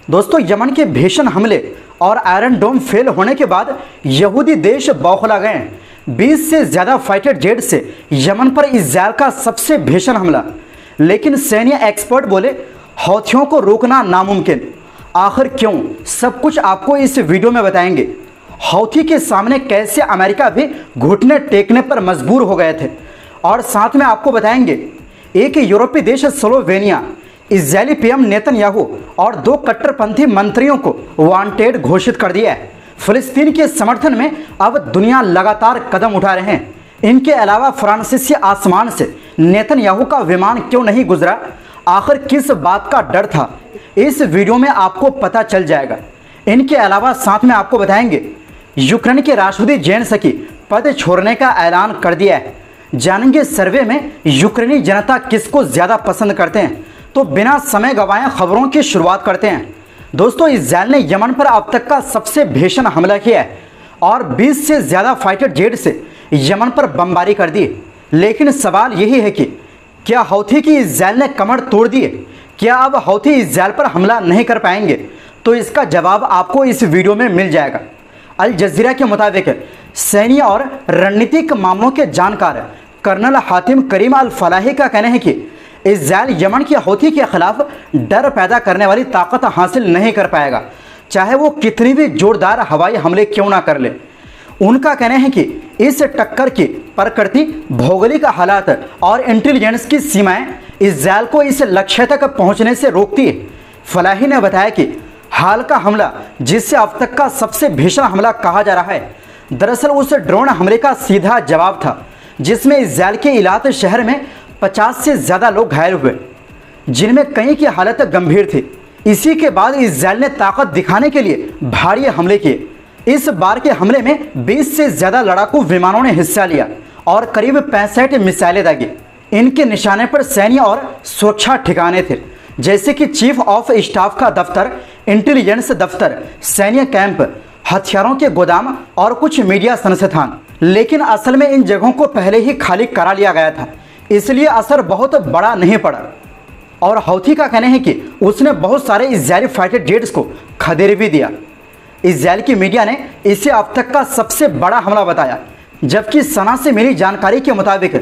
दोस्तों, यमन के भीषण हमले और आयरन डोम फेल होने के बाद यहूदी देश बौखला गए हैं। 20 से ज़्यादा फाइटर जेट से यमन पर इज़राइल का सबसे भीषण हमला। लेकिन सैन्य एक्सपर्ट बोले हौथियों को रोकना नामुमकिन। आखिर क्यों, सब कुछ आपको इस वीडियो में बताएंगे। हौथी के सामने कैसे अमेरिका भी घुटने टेकने पर मजबूर हो गए थे, और साथ में आपको बताएंगे एक यूरोपीय देश स्लोवेनिया इजरायली पीएम नेतन्याहू और 2 कट्टरपंथी मंत्रियों को वांटेड घोषित कर दिया है। फिलिस्तीन के समर्थन में अब दुनिया लगातार कदम उठा रहे हैं। इनके अलावा फ्रांसीसी आसमान से नेतन्याहू का विमान क्यों नहीं गुजरा, आखिर किस बात का डर था, इस वीडियो में आपको पता चल जाएगा। इनके अलावा साथ में आपको बताएंगे यूक्रेन के राष्ट्रपति जेलेंस्की पद छोड़ने का ऐलान कर दिया है। जानेंगे सर्वे में यूक्रेनी जनता किसको ज़्यादा पसंद करते हैं। तो बिना समय गंवाए खबरों की शुरुआत करते हैं। दोस्तों, इजरायल ने यमन पर अब तक का सबसे भीषण हमला किया है और 20 से ज़्यादा फाइटर जेट से यमन पर बमबारी कर दी। लेकिन सवाल यही है कि क्या हौथी की इजरायल ने कमर तोड़ दी है? क्या अब हौथी इजरायल पर हमला नहीं कर पाएंगे? तो इसका जवाब आपको इस वीडियो में मिल जाएगा। अल जजीरा के मुताबिक सैन्य और रणनीतिक मामलों के जानकार कर्नल हातिम करीम अल फलाही का कहना है कि इजरायल यमन के हौथी के खिलाफ डर पैदा करने वाली ताकत हासिल नहीं कर पाएगा, चाहे वो कितनी भी जोरदार हवाई हमले क्यों ना कर ले। उनका कहना है कि इस टक्कर की प्रकृति, भौगोलिक हालात और इंटेलिजेंस की सीमाएं इजरायल को इस लक्ष्य तक पहुंचने से रोकती है। फलाही ने बताया कि हाल का हमला, जिसे अब तक का सबसे भीषण हमला कहा जा रहा है, दरअसल उस ड्रोन हमले का सीधा जवाब था जिसमें इजरायल के इलात शहर में 50 से ज़्यादा लोग घायल हुए, जिनमें कई की हालत गंभीर थी। इसी के बाद इजरायल ने ताकत दिखाने के लिए भारी हमले किए। इस बार के हमले में 20 से ज़्यादा लड़ाकू विमानों ने हिस्सा लिया और करीब 65 मिसाइलें दागी। इनके निशाने पर सैन्य और सुरक्षा ठिकाने थे, जैसे कि चीफ ऑफ स्टाफ का दफ्तर, इंटेलिजेंस दफ्तर, सैन्य कैंप, हथियारों के गोदाम और कुछ मीडिया संस्थान। लेकिन असल में इन जगहों को पहले ही खाली करा लिया गया था, इसलिए असर बहुत बड़ा नहीं पड़ा। और हौथी का कहना है कि उसने बहुत सारे इजरायली फाइटर जेट्स को खदेड़ भी दिया। इजरायल की मीडिया ने इसे अब तक का सबसे बड़ा हमला बताया, जबकि सना से मिली जानकारी के मुताबिक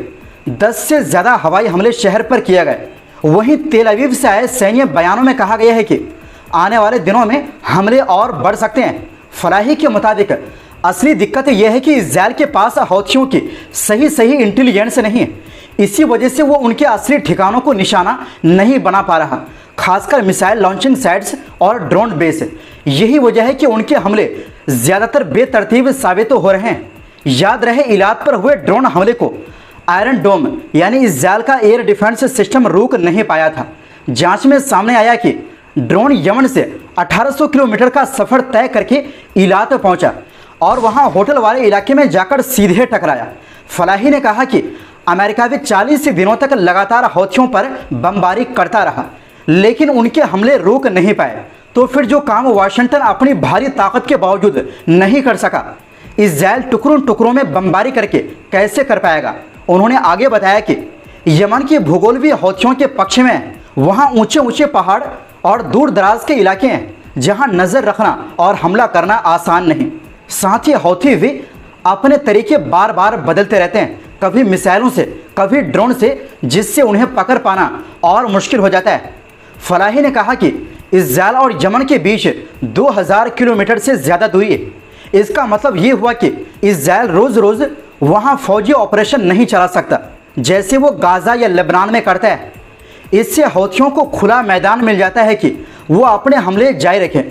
10 से ज़्यादा हवाई हमले शहर पर किए गए। वहीं तेल अवीव से आए सैन्य बयानों में कहा गया है कि आने वाले दिनों में हमले और बढ़ सकते हैं। फलाही के मुताबिक असली दिक्कत यह है कि इजरायल के पास हौथियों की सही इंटेलिजेंस नहीं है। इसी वजह से वो उनके असली ठिकानों को निशाना नहीं बना पा रहा, खासकर मिसाइल लॉन्चिंग साइट्स और ड्रोन बेस। यही वजह है कि उनके हमले ज़्यादातर बेतरतीब साबित हो रहे हैं। याद रहे, इलाद पर हुए ड्रोन हमले को आयरन डोम यानी इजरायल का एयर डिफेंस सिस्टम रोक नहीं पाया था। जांच में सामने आया कि ड्रोन यमन से 1800 किलोमीटर का सफ़र तय करके इलाद पहुंचा और वहां होटल वाले इलाके में जाकर सीधे टकराया। फलाही ने कहा कि अमेरिका भी 40 दिनों तक लगातार हौथियों पर बमबारी करता रहा, लेकिन उनके हमले रोक नहीं पाए। तो फिर जो काम वाशिंगटन अपनी भारी ताकत के बावजूद नहीं कर सका, इजरायल टुकड़ों टुकड़ों में बमबारी करके कैसे कर पाएगा। उन्होंने आगे बताया कि यमन की भूगोल भी हौथियों के पक्ष में है। वहाँ ऊंचे ऊंचे पहाड़ और दूर दराज के इलाके हैं, जहाँ नज़र रखना और हमला करना आसान नहीं। साथ ही हौथी भी अपने तरीके बार बार बदलते रहते हैं, कभी मिसाइलों से, कभी ड्रोन से, जिससे उन्हें पकड़ पाना और मुश्किल हो जाता है। फलाही ने कहा कि इजरायल और यमन के बीच 2000 किलोमीटर से ज़्यादा दूरी है। इसका मतलब ये हुआ कि इजरायल रोज़ रोज़ वहाँ फौजी ऑपरेशन नहीं चला सकता, जैसे वो गाज़ा या लेबनान में करता है। इससे हौथियों को खुला मैदान मिल जाता है कि वो अपने हमले जारी रखें।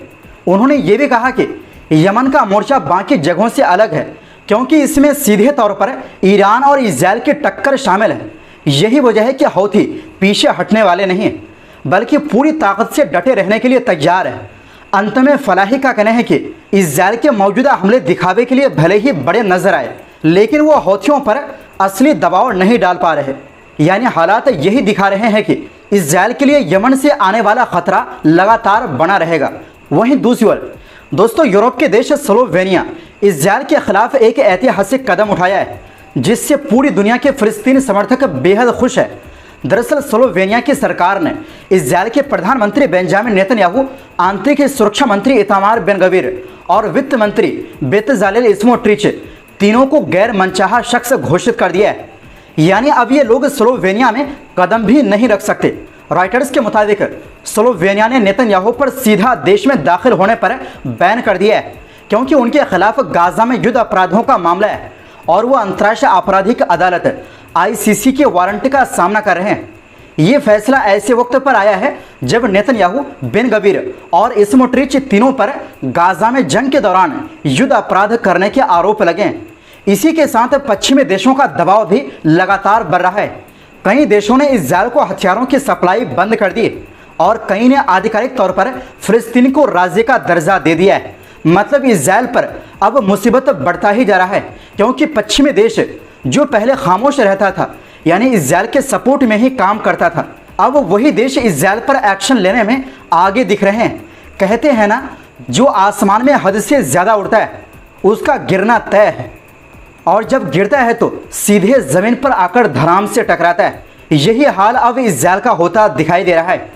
उन्होंने ये भी कहा कि यमन का मोर्चा बाकी जगहों से अलग है, क्योंकि इसमें सीधे तौर पर ईरान और इजरायल की टक्कर शामिल है। यही वजह है कि हौथी पीछे हटने वाले नहीं हैं, बल्कि पूरी ताकत से डटे रहने के लिए तैयार है। अंत में फलाही का कहना है कि इजरायल के मौजूदा हमले दिखावे के लिए भले ही बड़े नजर आए, लेकिन वो हौथियों पर असली दबाव नहीं डाल पा रहे। यानी हालात यही दिखा रहे हैं कि इजरायल के लिए यमन से आने वाला खतरा लगातार बना रहेगा। वहीं दूसरी ओर दोस्तों, यूरोप के देश स्लोवेनिया इजरायल के खिलाफ एक ऐतिहासिक कदम उठाया है, जिससे पूरी दुनिया के फिलिस्तीनी समर्थक बेहद खुश है। दरअसल स्लोवेनिया की सरकार ने इजरायल के प्रधानमंत्री बेंजामिन नेतन्याहू, आंतरिक सुरक्षा मंत्री इतामार बेन गवीर और वित्त मंत्री बेतजालेल स्मोट्रिच तीनों को गैर मनचाहा शख्स घोषित कर दिया है। यानी अब ये लोग स्लोवेनिया में कदम भी नहीं रख सकते। रॉयटर्स के मुताबिक स्लोवेनिया ने नेतन्याहू पर सीधा देश में दाखिल होने पर बैन कर दिया है, क्योंकि उनके खिलाफ गाजा में युद्ध अपराधों का मामला है और वो अंतर्राष्ट्रीय आपराधिक अदालत ICC के वारंट का सामना कर रहे हैं। ये फैसला ऐसे वक्त पर आया है जब नेतन्याहू, बेन गवीर और स्मोट्रिच तीनों पर गाजा में जंग के दौरान युद्ध अपराध करने के आरोप लगे हैं। इसी के साथ पश्चिमी देशों का दबाव भी लगातार बढ़ रहा है। कई देशों ने इजरायल को हथियारों की सप्लाई बंद कर दी और कई ने आधिकारिक तौर पर फिलिस्तीन को राज्य का दर्जा दे दिया है। मतलब इजरायल पर अब मुसीबत बढ़ता ही जा रहा है, क्योंकि पश्चिमी देश जो पहले खामोश रहता था, यानी इजरायल के सपोर्ट में ही काम करता था, अब वही देश इजरायल पर एक्शन लेने में आगे दिख रहे हैं। कहते हैं ना, जो आसमान में हद से ज़्यादा उड़ता है उसका गिरना तय है, और जब गिरता है तो सीधे ज़मीन पर आकर धड़ाम से टकराता है। यही हाल अब इजरायल का होता दिखाई दे रहा है।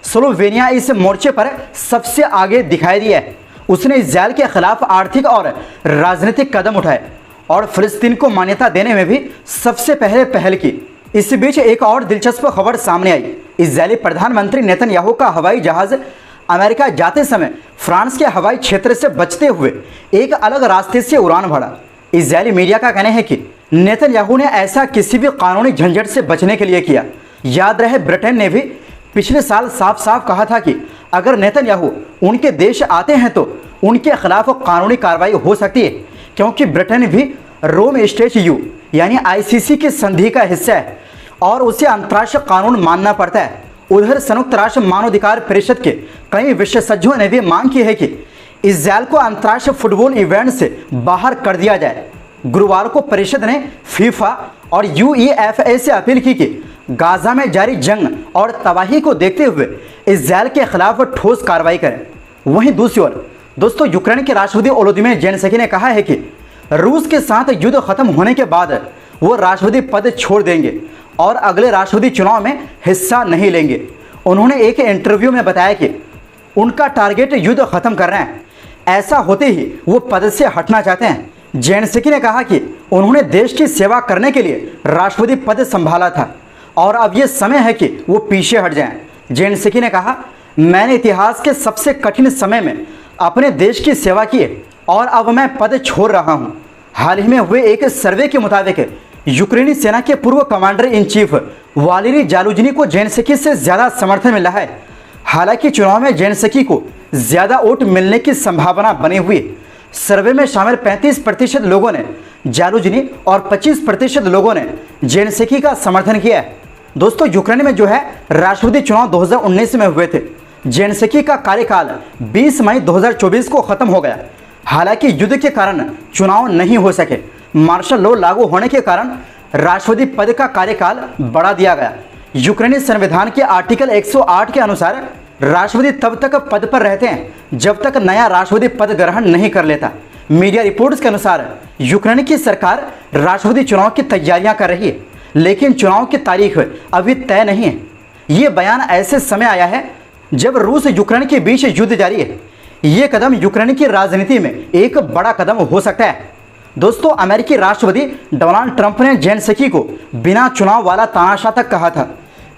स्लोवेनिया इस मोर्चे पर सबसे आगे दिखाई दिया है। उसने इजरायल के खिलाफ आर्थिक और राजनीतिक कदम उठाए और फिलिस्तीन को मान्यता देने में भी सबसे पहले पहल की। इस बीच एक और दिलचस्प खबर सामने आई। इजरायली प्रधानमंत्री नेतन्याहू का हवाई जहाज अमेरिका जाते समय फ्रांस के हवाई क्षेत्र से बचते हुए एक अलग रास्ते से उड़ान भरा। इजरायली मीडिया का कहना है कि नेतन्याहू ने ऐसा किसी भी कानूनी झंझट से बचने के लिए किया। याद रहे, ब्रिटेन ने भी पिछले साल साफ साफ कहा था कि अगर नेतन्याहू उनके देश आते हैं तो उनके खिलाफ कानूनी कार्रवाई हो सकती है, क्योंकि ब्रिटेन भी रोम स्टैट्यूट यानी ICC की संधि का हिस्सा है और उसे अंतर्राष्ट्रीय कानून मानना पड़ता है। उधर संयुक्त राष्ट्र मानवाधिकार परिषद के कई विशेषज्ञों ने भी मांग की है कि इजरायल को अंतर्राष्ट्रीय फुटबॉल इवेंट से बाहर कर दिया जाए। गुरुवार को परिषद ने फीफा और UEFA से अपील की कि गाजा में जारी जंग और तबाही को देखते हुए इजरायल के खिलाफ ठोस कार्रवाई करें। वहीं दूसरी ओर दोस्तों, यूक्रेन के राष्ट्रपति वोलोदिमीर ज़ेलेंस्की ने कहा है कि रूस के साथ युद्ध खत्म होने के बाद वो राष्ट्रपति पद छोड़ देंगे और अगले राष्ट्रपति चुनाव में हिस्सा नहीं लेंगे। उन्होंने एक इंटरव्यू में बताया कि उनका टारगेट युद्ध खत्म करना है, ऐसा होते ही वो पद से हटना चाहते हैं। ज़ेलेंस्की ने कहा कि उन्होंने देश की सेवा करने के लिए राष्ट्रपति पद संभाला था और अब ये समय है कि वो पीछे हट जाएं। ज़ेलेंस्की ने कहा, मैंने इतिहास के सबसे कठिन समय में अपने देश की सेवा की और अब मैं पद छोड़ रहा हूँ। हाल ही में हुए एक सर्वे के मुताबिक यूक्रेनी सेना के पूर्व कमांडर इन चीफ वालेरी जालुजनी को ज़ेलेंस्की से ज़्यादा समर्थन मिला है। हालांकि चुनाव में ज़ेलेंस्की को ज़्यादा वोट मिलने की संभावना बनी हुई। सर्वे में शामिल 35% लोगों ने जालुजनी और 25% लोगों ने ज़ेलेंस्की का समर्थन किया है। दोस्तों, यूक्रेन में जो है राष्ट्रपति चुनाव 2019 में हुए थे। ज़ेलेंस्की का कार्यकाल 20 मई 2024 को खत्म हो गया। हालांकि युद्ध के कारण चुनाव नहीं हो सके। मार्शल लॉ लागू होने के कारण राष्ट्रपति पद का कार्यकाल बढ़ा दिया गया। यूक्रेनी संविधान के आर्टिकल 108 के अनुसार राष्ट्रपति तब तक पद पर रहते हैं जब तक नया राष्ट्रपति पद ग्रहण नहीं कर लेता। मीडिया रिपोर्ट्स के अनुसार यूक्रेन की सरकार राष्ट्रपति चुनाव की तैयारियां कर रही है, लेकिन चुनाव की तारीख अभी तय नहीं है। ये बयान ऐसे समय आया है जब रूस यूक्रेन के बीच युद्ध जारी है। ये कदम यूक्रेन की राजनीति में एक बड़ा कदम हो सकता है। दोस्तों, अमेरिकी राष्ट्रपति डोनाल्ड ट्रंप ने ज़ेलेंस्की को बिना चुनाव वाला तानाशाह तक कहा था।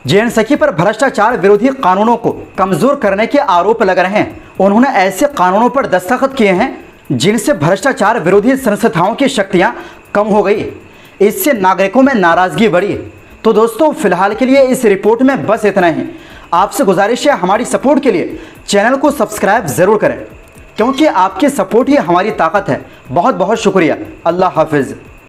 ज़ेलेंस्की पर भ्रष्टाचार विरोधी कानूनों को कमजोर करने के आरोप लग रहे हैं। उन्होंने ऐसे कानूनों पर दस्तखत किए हैं जिनसे भ्रष्टाचार विरोधी संस्थाओं की शक्तियां कम हो गई। इससे नागरिकों में नाराजगी बढ़ी। तो दोस्तों, फिलहाल के लिए इस रिपोर्ट में बस इतना ही। आपसे गुजारिश है, हमारी सपोर्ट के लिए चैनल को सब्सक्राइब ज़रूर करें, क्योंकि आपकी सपोर्ट ही हमारी ताकत है। बहुत बहुत शुक्रिया। अल्लाह हाफिज़।